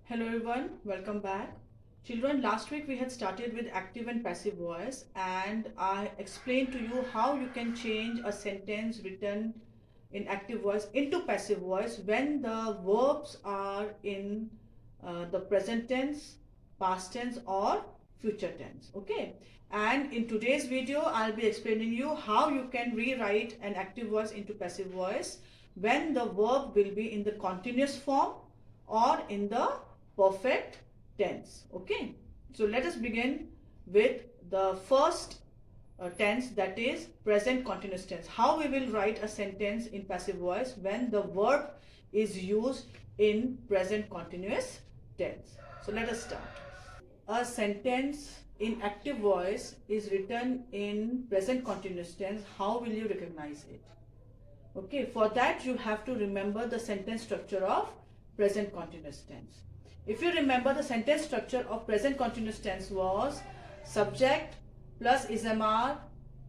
Hello everyone, welcome back. Children, last week we had started with active and passive voice and I explained to you how you can change a sentence written in active voice into passive voice when the verbs are in the present tense, past tense or future tense. Okay. And in today's video, I'll be explaining you how you can rewrite an active voice into passive voice when the verb will be in the continuous form or in the perfect tense. Okay, so let us begin with the first tense, that is present continuous tense. How we will write a sentence in passive voice when the verb is used in present continuous tense. So let us start. A sentence in active voice is written in present continuous tense. How will you recognize it? Okay, for that you have to remember the sentence structure of present continuous tense. If you remember, the sentence structure of present continuous tense was subject plus ismr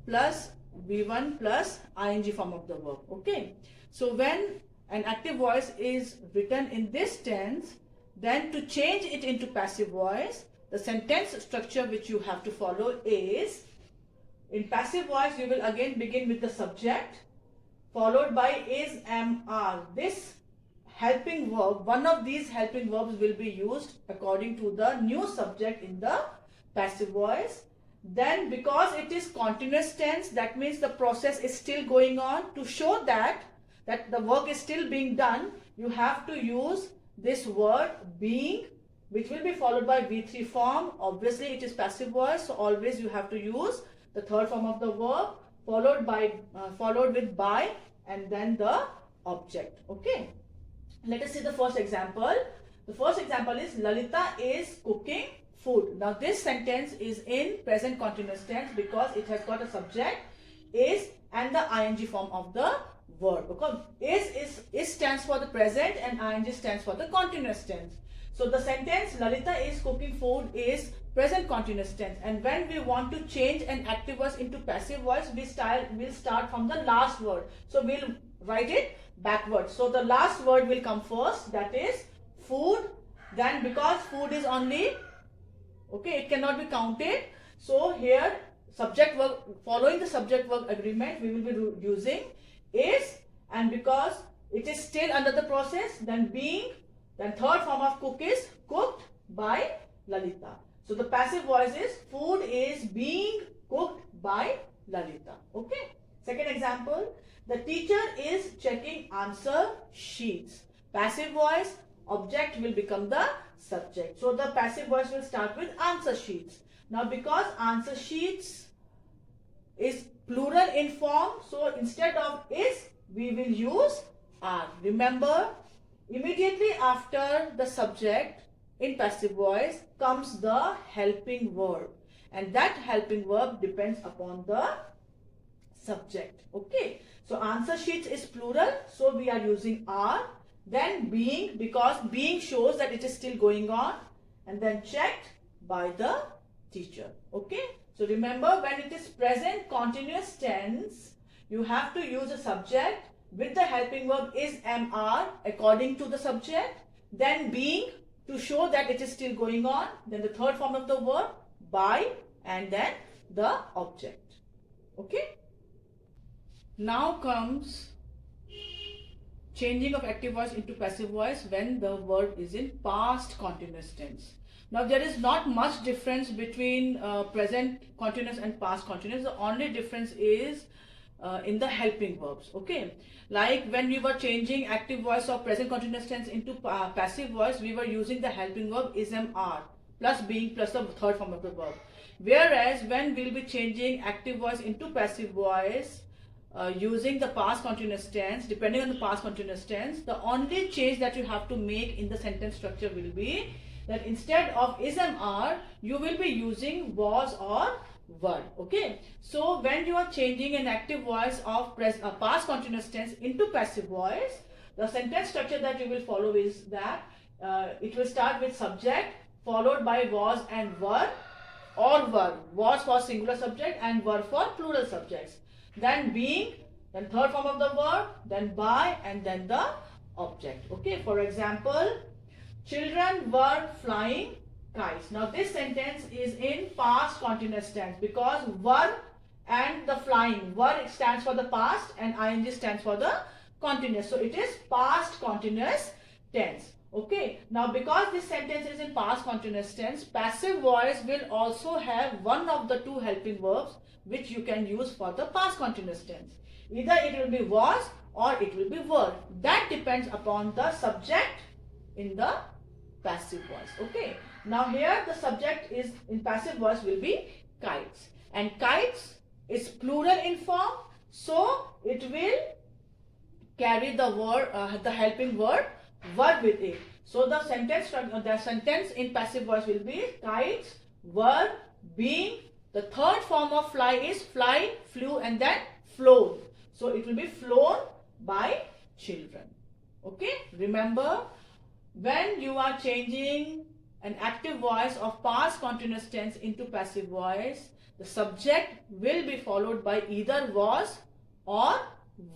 plus V1 plus ing form of the verb. Okay, so when an active voice is written in this tense, then to change it into passive voice, the sentence structure which you have to follow is, in passive voice you will again begin with the subject followed by is, am, are. This helping verb, one of these helping verbs will be used according to the new subject in the passive voice. Then because it is continuous tense, that means the process is still going on. To show that the work is still being done, you have to use this word being, which will be followed by V3 form. Obviously it is passive voice, so always you have to use the third form of the verb followed with by and then the object. Okay, let us see the first example. The first example is Lalita is cooking food. Now this sentence is in present continuous tense because it has got a subject is and the ing form of the verb. Because is stands for the present and ing stands for the continuous tense. So the sentence Lalita is cooking food is present continuous tense, and when we want to change an active voice into passive voice, we'll start from the last word. So we'll write it backwards. So the last word will come first, that is food. Then because food is only, okay, it cannot be counted. So here subject verb, following the subject verb agreement, we will be using is, and because it is still under the process, then being, then third form of cook is cooked by Lalita. So the passive voice is food is being cooked by Lalita. Okay. Second example, the teacher is checking answer sheets. Passive voice, object will become the subject. So the passive voice will start with answer sheets. Now because answer sheets is plural in form, so instead of is, we will use are. Remember, immediately after the subject in passive voice comes the helping verb, and that helping verb depends upon the subject. Okay, so answer sheets is plural, so we are using are. Then being, because being shows that it is still going on, and then checked by the teacher. Okay, so remember, when it is present continuous tense, you have to use a subject with the helping verb is, am, are according to the subject, then being to show that it is still going on, then the third form of the verb by, and then the object. Okay, now comes changing of active voice into passive voice when the word is in past continuous tense. Now there is not much difference between present continuous and past continuous. The only difference is in the helping verbs. Okay, like when we were changing active voice of present continuous tense into passive voice, we were using the helping verb is, am, are plus being plus the third form of the verb. Whereas when we'll be changing active voice into passive voice using the past continuous tense, depending on the past continuous tense, the only change that you have to make in the sentence structure will be that instead of is, am, are, you will be using was or were. Okay, so when you are changing an active voice of past continuous tense into passive voice, the sentence structure that you will follow is that it will start with subject followed by was and were, or were, was for singular subject and were for plural subjects, then being, then third form of the verb, then by, and then the object. Okay, for example, children children were flying kites. Now this sentence is in past continuous tense because were and the flying, were stands for the past and ing stands for the continuous. So it is past continuous tense. Okay. Now because this sentence is in past continuous tense, passive voice will also have one of the two helping verbs which you can use for the past continuous tense. Either it will be was or it will be were. That depends upon the subject in the passive voice. Okay. Now here the subject is in passive voice will be kites, and kites is plural in form, so it will carry the word the helping word with it. So the sentence in passive voice will be kites were being. The third form of fly is fly, flew, and then flown. So it will be flown by children. Okay. Remember, when you are changing an active voice of past continuous tense into passive voice, the subject will be followed by either was or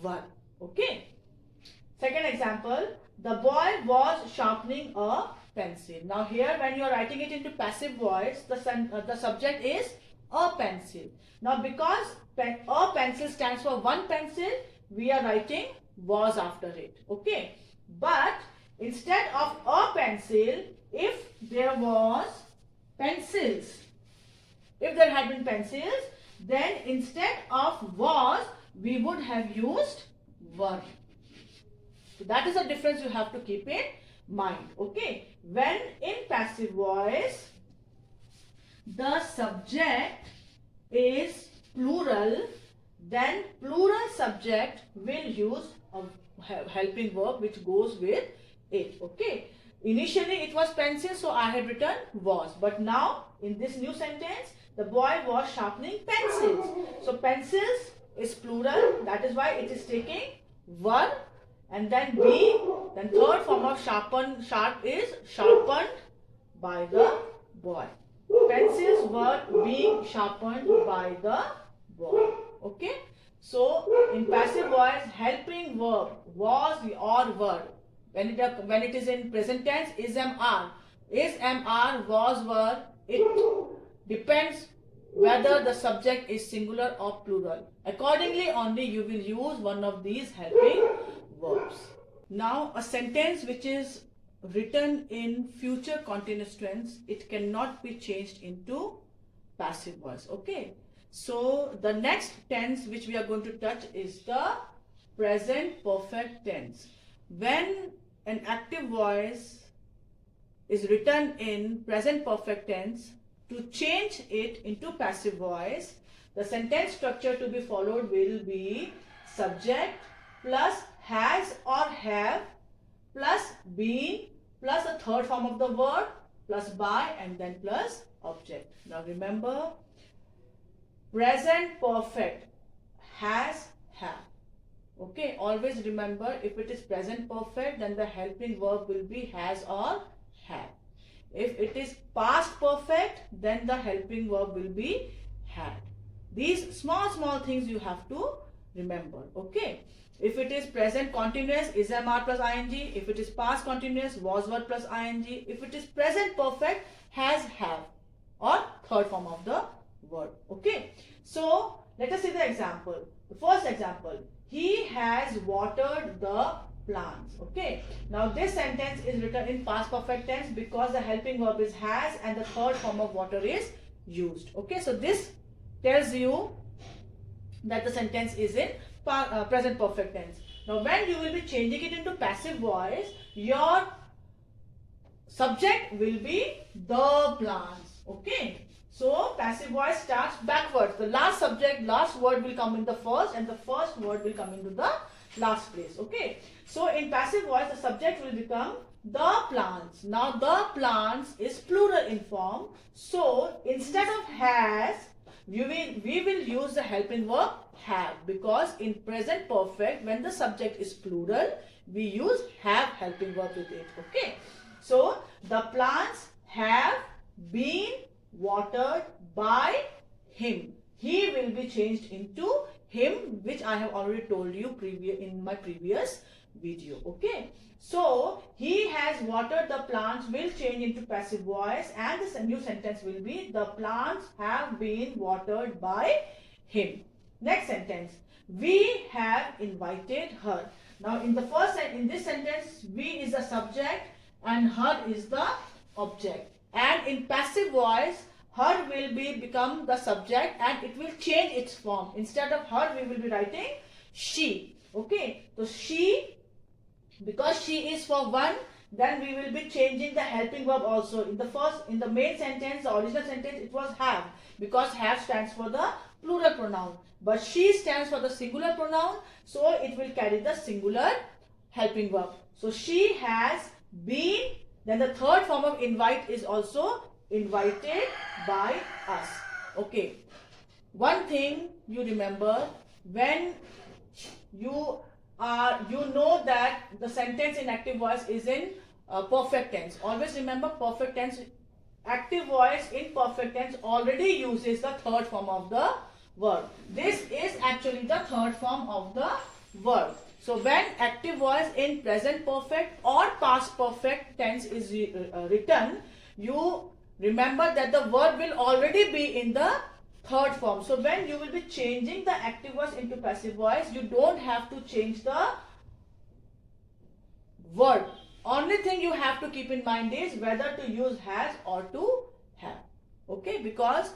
were. Okay. Second example, the boy was sharpening a pencil. Now here when you are writing it into passive voice, the subject is a pencil. Now because a pencil stands for one pencil, we are writing was after it. Okay. But instead of a pencil, if there was pencils, if there had been pencils, then instead of was, we would have used were. So that is a difference you have to keep in mind. Okay. When in passive voice, the subject is plural, then plural subject will use a helping verb which goes with it. Okay. Initially it was pencil, so I had written was, but now in this new sentence the boy was sharpening pencils. So pencils is plural, that is why it is taking were, and then be, then third form of sharp is sharpened by the boy. Pencils were being sharpened by the boy. Okay. So in passive voice, helping verb was or were. When it is in present tense, is am are, was, were. It depends whether the subject is singular or plural. Accordingly, only you will use one of these helping verbs. Now, a sentence which is written in future continuous tense, it cannot be changed into passive voice. Okay. So the next tense which we are going to touch is the present perfect tense. When an active voice is written in present perfect tense, to change it into passive voice, the sentence structure to be followed will be subject plus has or have plus been plus a third form of the word plus by and then plus object. Now remember, present perfect has, have. Okay, always remember, if it is present perfect, then the helping verb will be has or have. If it is past perfect, then the helping verb will be had. These small things you have to remember. Okay. If it is present continuous, is am are plus ing. If it is past continuous, was were plus ing. If it is present perfect, has, have, or third form of the word. Okay. So let us see the example. The first example, he has watered the plants. Okay. Now this sentence is written in past perfect tense because the helping verb is has and the third form of water is used. Okay. So this tells you that the sentence is in present perfect tense. Now when you will be changing it into passive voice, your subject will be the plants. Okay. So passive voice starts backwards. The last word will come in the first and the first word will come into the last place. Okay. So in passive voice, the subject will become the plants. Now the plants is plural in form. So instead of has, we will use the helping verb have, because in present perfect, when the subject is plural, we use have helping verb with it. Okay. So the plants have been watered by him. He will be changed into him, which I have already told you in my previous video. Okay. So he has watered the plants will change into passive voice, and the new sentence will be the plants have been watered by him. Next sentence, we have invited her. Now in this sentence, we is the subject and her is the object. And in passive voice, her will become the subject and it will change its form. Instead of her, we will be writing she. Okay. So she, because she is for one, then we will be changing the helping verb also. In the main sentence, the original sentence, it was have, because have stands for the plural pronoun. But she stands for the singular pronoun, so it will carry the singular helping verb. So she has been, then the third form of invite is also invited by us. Okay. One thing you remember, when you know that the sentence in active voice is in perfect tense. Always remember, perfect tense, active voice in perfect tense already uses the third form of the verb. This is actually the third form of the verb. So when active voice in present perfect or past perfect tense is written, you remember that the verb will already be in the third form. So when you will be changing the active voice into passive voice, you don't have to change the word. Only thing you have to keep in mind is whether to use has or to have. Okay, because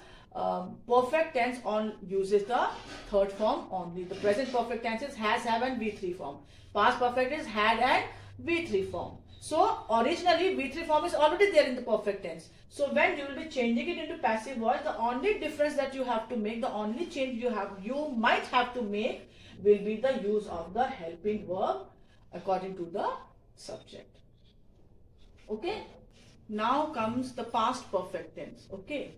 perfect tense uses the third form only. The present perfect tense is has, have and V3 form. Past perfect is had and V3 form. So originally V3 form is already there in the perfect tense. So when you will be changing it into passive voice, the only difference that you have to make, the only change you might have to make will be the use of the helping verb according to the subject. Okay. Now comes the past perfect tense. Okay.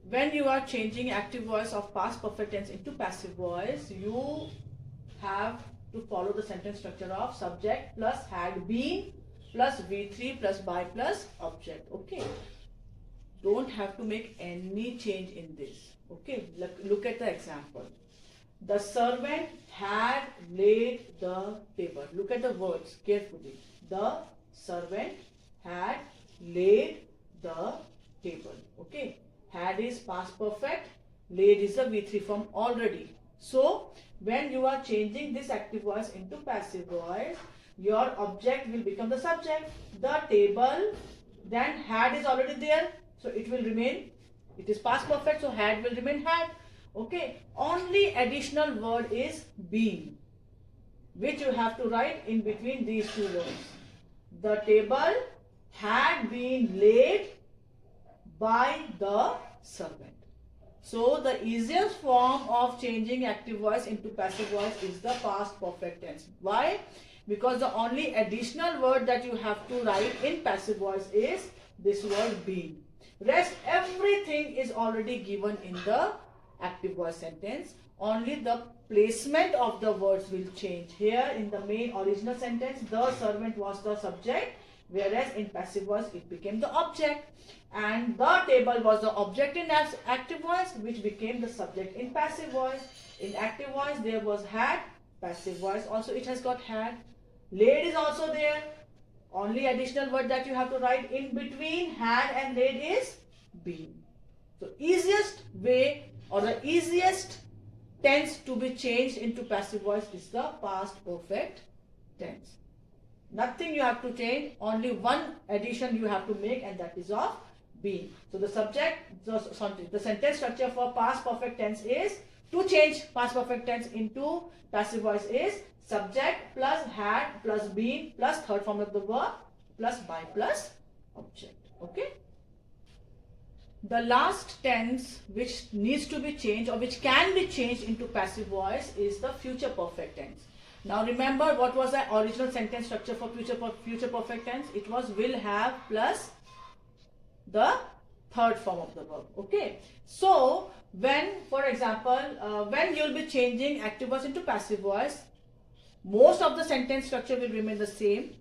When you are changing active voice of past perfect tense into passive voice, you have to follow the sentence structure of subject plus had been plus V3 plus by plus object. Okay. Don't have to make any change in this. Okay. Look at the example. The servant had laid the table. Look at the words carefully. The servant had laid the table. Okay. Had is past perfect. Laid is the V3 form already. So when you are changing this active voice into passive voice, your object will become the subject. The table, then had is already there, so it will remain, it is past perfect, so had will remain had. Okay. Only additional word is been, which you have to write in between these two words. The table had been laid by the servant. So the easiest form of changing active voice into passive voice is the past perfect tense. Why? Because the only additional word that you have to write in passive voice is this word been. Rest everything is already given in the active voice sentence. Only the placement of the words will change. Here in the main original sentence, the servant was the subject, whereas in passive voice it became the object, and the table was the object in active voice, which became the subject in passive voice. In active voice there was had, passive voice also it has got had. Laid is also there. Only additional word that you have to write in between had and laid is been. So easiest way or the easiest tense to be changed into passive voice is the past perfect tense. Nothing you have to change, only one addition you have to make, and that is of been. So the the sentence structure for past perfect tense is, to change past perfect tense into passive voice is subject plus had plus been plus third form of the verb plus by plus object. Okay. The last tense which needs to be changed or which can be changed into passive voice is the future perfect tense. Now remember, what was the original sentence structure for future perfect tense? It was will have plus the third form of the verb. Okay. So when, for example, when you will be changing active voice into passive voice, most of the sentence structure will remain the same.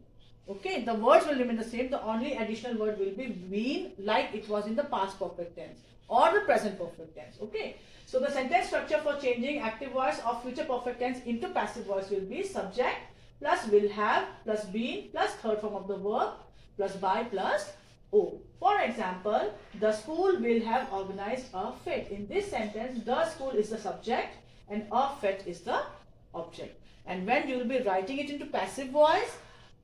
Okay, the words will remain the same. The only additional word will be been, like it was in the past perfect tense or the present perfect tense. Okay, so the sentence structure for changing active voice of future perfect tense into passive voice will be subject plus will have plus been plus third form of the verb plus by plus O. For example, the school will have organized a fete. In this sentence, the school is the subject and a fete is the object. And when you will be writing it into passive voice,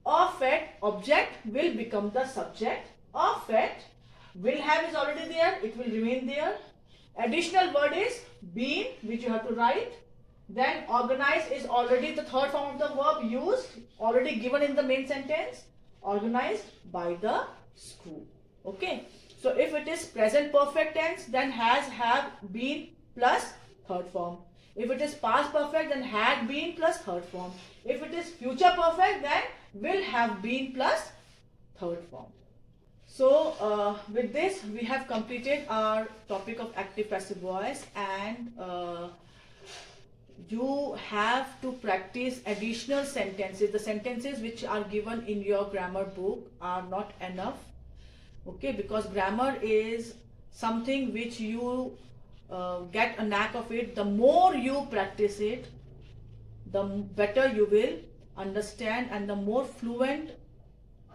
a fete object will become the subject. A fete will have is already there, it will remain there. Additional word is been, which you have to write. Then organize is already the third form of the verb used, already given in the main sentence. Organized by the school. Okay. So if it is present perfect tense, then has, have, been plus third form. If it is past perfect, then had been plus third form. If it is future perfect, then will have been plus third form. So with this, we have completed our topic of active passive voice, and you have to practice additional sentences. The sentences which are given in your grammar book are not enough, okay, because grammar is something which you get a knack of it. The more you practice it, the better you will understand, and the more fluent,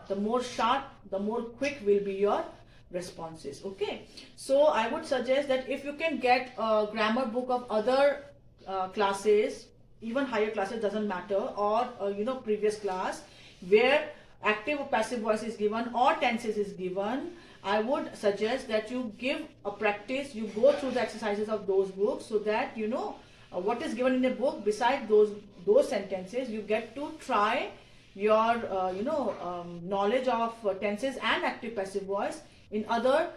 the more sharp, the more quick will be your responses. Okay, so I would suggest that if you can get a grammar book of other classes, even higher classes, doesn't matter, or previous class where active or passive voice is given or tenses is given, I would suggest that you give a practice, you go through the exercises of those books, so that you know what is given in a book. Besides those sentences, you get to try your knowledge of tenses and active passive voice in other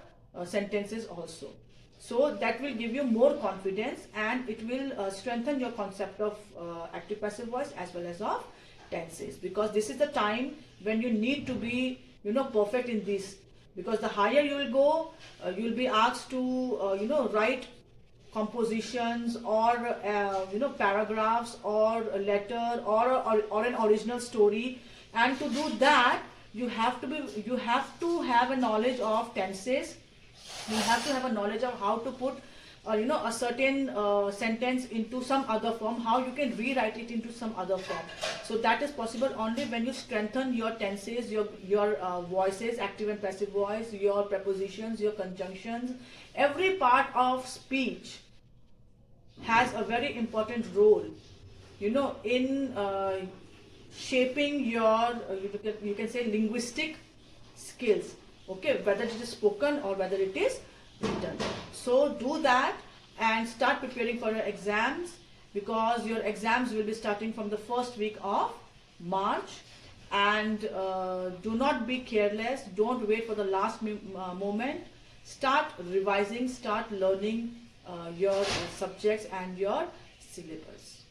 sentences also. So that will give you more confidence, and it will strengthen your concept of active passive voice as well as of tenses, because this is the time when you need to be perfect in this, because the higher you will go, you will be asked to write compositions or paragraphs or a letter or an original story, and to do that you have to have a knowledge of tenses. You have to have a knowledge of how to put a certain sentence into some other form, how you can rewrite it into some other form. So that is possible only when you strengthen your tenses, your voices, active and passive voice, your prepositions, your conjunctions. Every part of speech has a very important role, in shaping your you can say linguistic skills. Okay, whether it is spoken or whether it is written. So do that and start preparing for your exams, because your exams will be starting from the first week of March. And do not be careless, don't wait for the last moment. Start revising, start learning your subjects and your syllabus.